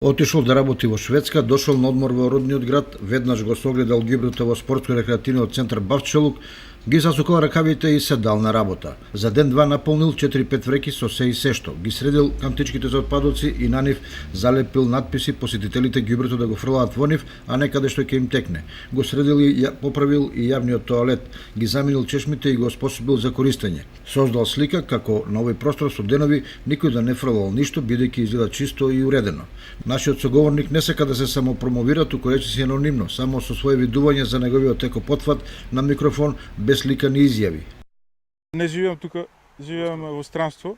Отишол да работи во Шведска, дошол на одмор во родниот град, веднаш го согледал гиброто во спортско-рекреативниот центар Бавчелук, ги засукал ракавите и се дал на работа. За ден-два наполнил 4-5 вреки со се и сешто, ги средил кантичките за отпадоци и на нив залепил надписи посетителите гиброто да го фрлаат во нив, а не каде што ќе им текне. Го средил и поправил и јавниот тоалет, ги заменил чешмите и го способил за користење. Создал слика како на овој простор со денови никој да не фрлал ништо, бидејќи изгледа чисто и уредено. Нашиот соговорник не сака да се самопромовира, туку речиси анонимно, само со свое видување за неговиот екопотфат на микрофон, без слика ни изјави. Не живеам тука, живеам во странство.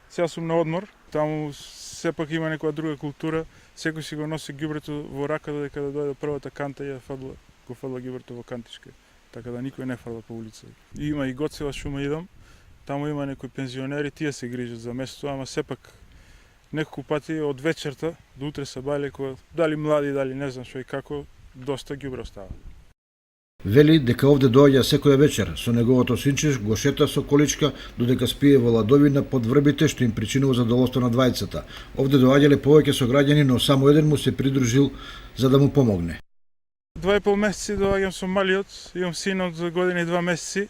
Сега сум на одмор, таму сепак има некоја друга култура. Секој си го носи ѓубрето во рака додека да дојде првата канта и го фрла ѓубрето во кантичка. Така да никој не фрла по улица. И има и Гоцева шума идам. Таму има некои пензионери, тие се грижат за местото, ама сепак неколку пати од вечерта до утре се бајле, дали млади, дали не знам што и како, доста ѓубре остава. Вели дека овде доаѓа секоја вечер, со неговото синче го шета со количка, додека спие во ладовина под врбите, што им причинува задоволство на двајцата. Овде доаѓале повеќе сограѓани, но само еден му се придружил за да му помогне. 2,5 месеци доаѓам со малиот, имам синот за година и 2 месеци,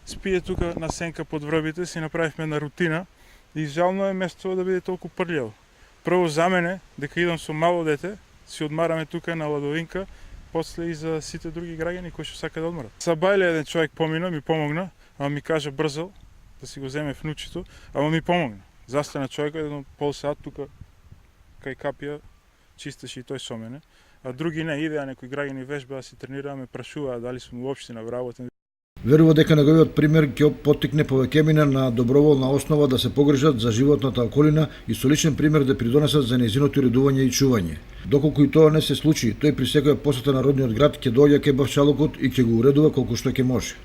спие тука на сенка под врбите, си направивме една рутина и жално е место да биде толку прљаво. Прво за мене, дека идам со мало дете, си одмараме тука на ладовинка, после и за сите други граѓани кои што сака да одморат. Са бајле еден човек помина, ми помогна, ама ми кажа брзал да си го земе внучето, ама ми помогна. Застана човекот едно пол сат тука кај капија, чистеше и тој со мене, а други не, идеа некои граѓани вежбаа, си тренираме, прашуваа дали сум уопште на вработен. Верува дека неговиот пример ќе поттикне повеќемина на доброволна основа да се погрижат за животната околина и со личен пример да придонесат за нејзиното редување и чување. Доколку и тоа не се случи, тој при секоја посета на родниот град ќе доаѓа кај Бавчалукот и ќе го уредува колку што ќе може.